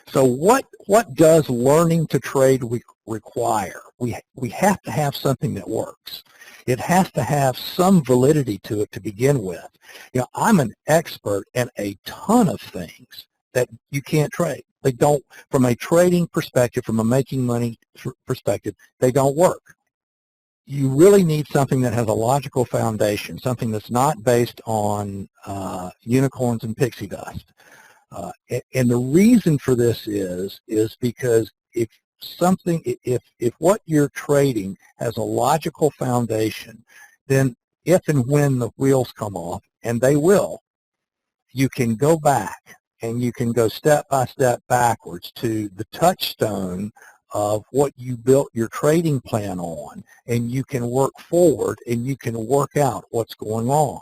So what does learning to trade require? We have to have something that works. It has to have some validity to it to begin with. You know, I'm an expert in a ton of things that you can't trade. They don't, from a trading perspective, from a making money perspective, they don't work. You really need something that has a logical foundation, something that's not based on unicorns and pixie dust. And the reason for this is because if what you're trading has a logical foundation, then if and when the wheels come off, and they will, you can go back and you can go step by step backwards to the touchstone of what you built your trading plan on, and you can work forward and you can work out what's going on.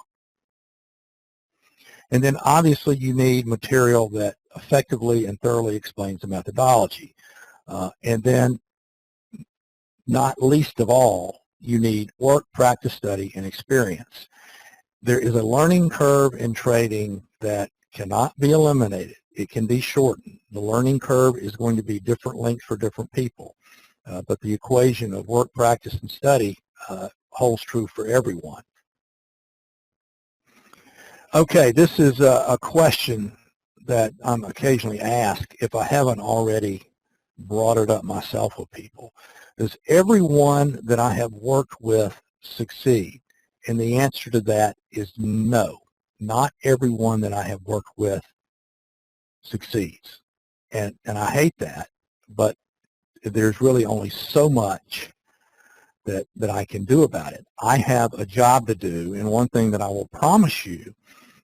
And then obviously you need material that effectively and thoroughly explains the methodology. And then, not least of all, you need work, practice, study, and experience. There is a learning curve in trading that cannot be eliminated. It can be shortened. The learning curve is going to be different lengths for different people. But the equation of work, practice, and study holds true for everyone. Okay, this is a question that I'm occasionally asked if I haven't already brought it up myself with people. Does everyone that I have worked with succeed? And the answer to that is no. Not everyone that I have worked with succeeds. And I hate that, but there's really only so much that I can do about it. I have a job to do, and one thing that I will promise you,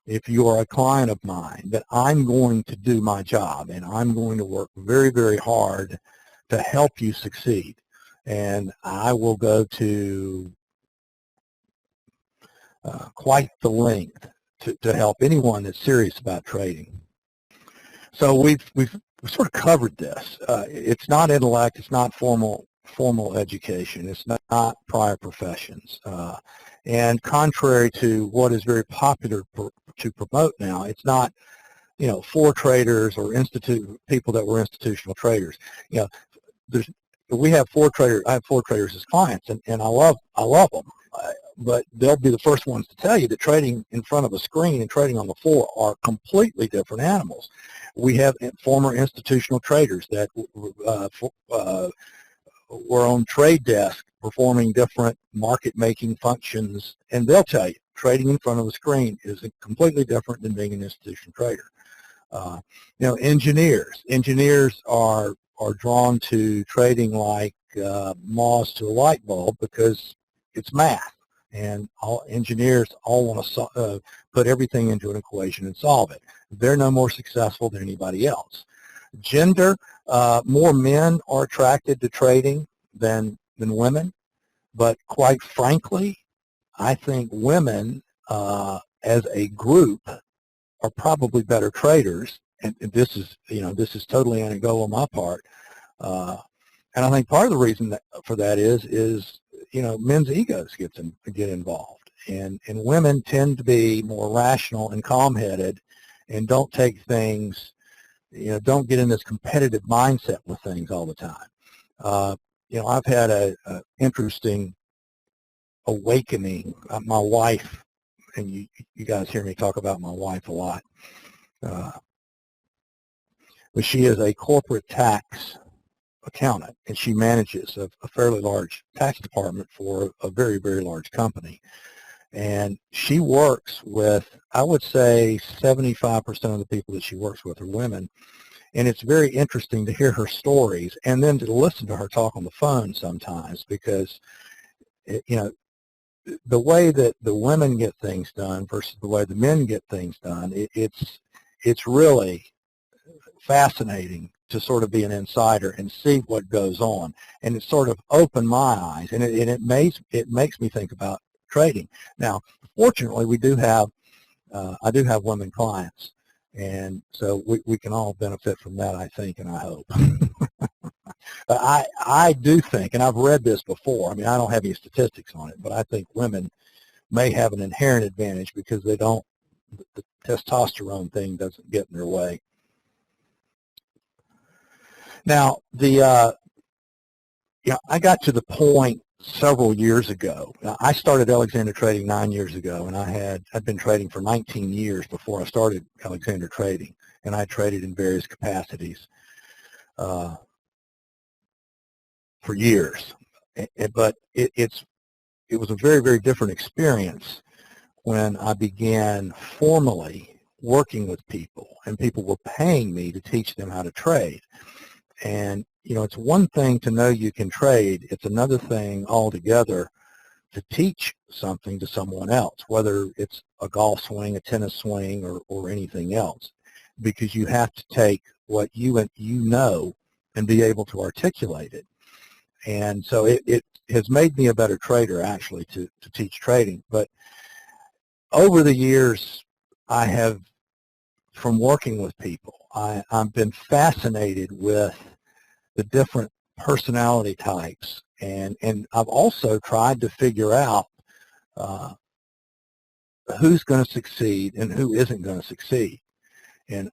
if you are a client of mine, that I'm going to do my job, and I'm going to work very, very hard to help you succeed. And I will go to quite the length to help anyone that's serious about trading. So we've sort of covered this. It's not intellect, it's not formal education, it's not prior professions. And contrary to what is very popular to promote now, it's not, you know, for traders or people that were institutional traders. You know, we have I have 4 traders as clients, and I love them. But they'll be the first ones to tell you that trading in front of a screen and trading on the floor are completely different animals. We have former institutional traders that were on trade desk performing different market-making functions, and they'll tell you trading in front of a screen is completely different than being an institutional trader. You know, engineers are drawn to trading like moths to a light bulb because it's math, and all engineers all want to put everything into an equation and solve it. They're no more successful than anybody else. Gender, more men are attracted to trading than women, but quite frankly, I think women as a group are probably better traders, and this is totally anecdotal on my part, and I think part of the reason for that is you know, men's egos get involved, and women tend to be more rational and calm-headed, and don't take things, you know, don't get in this competitive mindset with things all the time. You know, I've had a interesting awakening. My wife, and you guys hear me talk about my wife a lot, but she is a corporate tax accountant, and she manages a fairly large tax department for a very, very large company. And she works with, I would say, 75% of the people that she works with are women. And it's very interesting to hear her stories and then to listen to her talk on the phone sometimes, because, you know, the way that the women get things done versus the way the men get things done, it's really fascinating to sort of be an insider and see what goes on. And it sort of opened my eyes, and it makes me think about trading. Now, fortunately, we do have I do have women clients, and so we can all benefit from that, I think, and I hope. I do think, and I've read this before, I mean, I don't have any statistics on it, but I think women may have an inherent advantage because they don't, the testosterone thing doesn't get in their way. Now, I got to the point several years ago. I started Alexander Trading 9 years ago, and I'd been trading for 19 years before I started Alexander Trading, and I traded in various capacities for years. But it was a very, very different experience when I began formally working with people, and people were paying me to teach them how to trade. And it's one thing to know you can trade. It's another thing altogether to teach something to someone else, whether it's a golf swing, a tennis swing, or anything else, because you have to take what you know and be able to articulate it. And so it has made me a better trader, actually, to teach trading. But over the years, I have, from working with people, I've been fascinated with the different personality types, and I've also tried to figure out who's going to succeed and who isn't going to succeed. And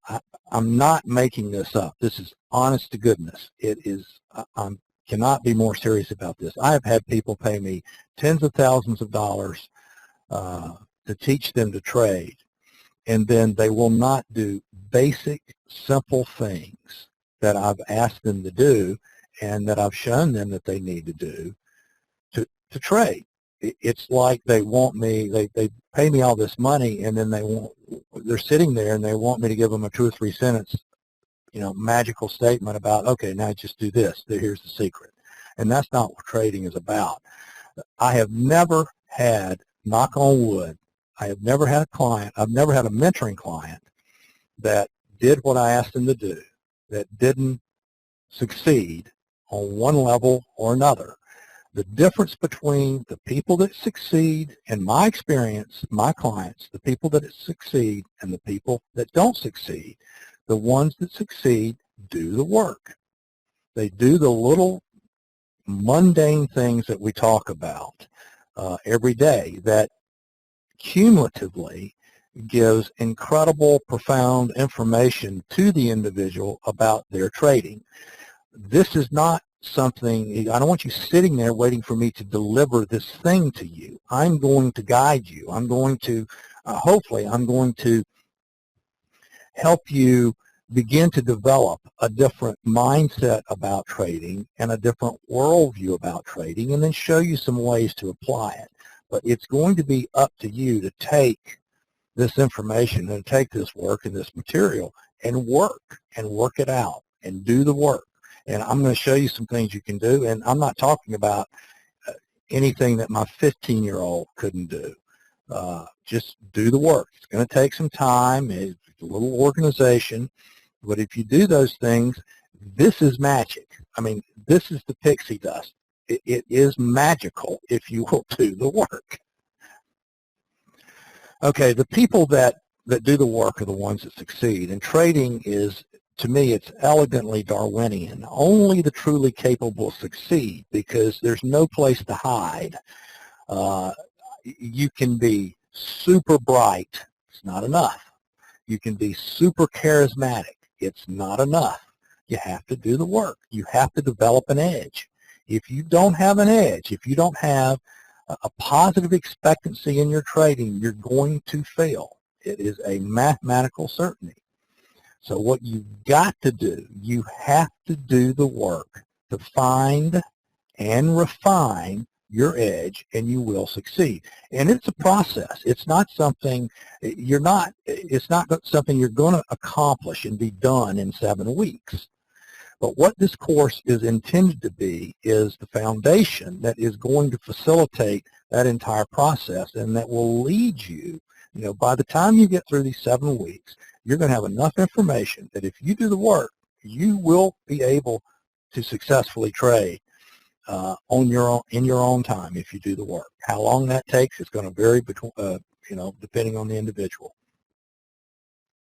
I'm not making this up. This is honest to goodness. It is. I cannot be more serious about this. I have had people pay me tens of thousands of dollars to teach them to trade, and then they will not do basic, simple things that I've asked them to do and that I've shown them that they need to do to trade. It's like they want me, they pay me all this money, and then they're sitting there and they want me to give them a 2 or 3 sentence, magical statement about, okay, now just do this. Here's the secret. And that's not what trading is about. I have never had, knock on wood, I have never had a client, I've never had a mentoring client that did what I asked them to do, that didn't succeed on one level or another. The difference between the people that succeed, in my experience, my clients, the people that succeed and the people that don't succeed, the ones that succeed do the work. They do the little mundane things that we talk about every day that cumulatively gives incredible, profound information to the individual about their trading. This is not something, I don't want you sitting there waiting for me to deliver this thing to you. I'm going to guide you. I'm going to, hopefully, I'm going to help you begin to develop a different mindset about trading and a different worldview about trading, and then show you some ways to apply it. But it's going to be up to you to take this information and take this work and this material and work it out and do the work. And I'm going to show you some things you can do, and I'm not talking about anything that my 15-year-old couldn't do. Just do the work. It's going to take some time. It's a little organization. But if you do those things, this is magic. I mean, this is the pixie dust. It is magical if you will do the work. Okay, the people that do the work are the ones that succeed. And trading is, to me, it's elegantly Darwinian. Only the truly capable succeed, because there's no place to hide. You can be super bright. It's not enough. You can be super charismatic. It's not enough. You have to do the work. You have to develop an edge. If you don't have an edge, if you don't have a positive expectancy in your trading, you're going to fail. It is a mathematical certainty. So what you've got to do, you have to do the work to find and refine your edge, and you will succeed. And it's a process. It's not something it's not something you're going to accomplish and be done in 7 weeks. But what this course is intended to be is the foundation that is going to facilitate that entire process, and that will lead you, by the time you get through these 7 weeks, you're going to have enough information that if you do the work, you will be able to successfully trade in your own time if you do the work. How long that takes is going to vary between, depending on the individual.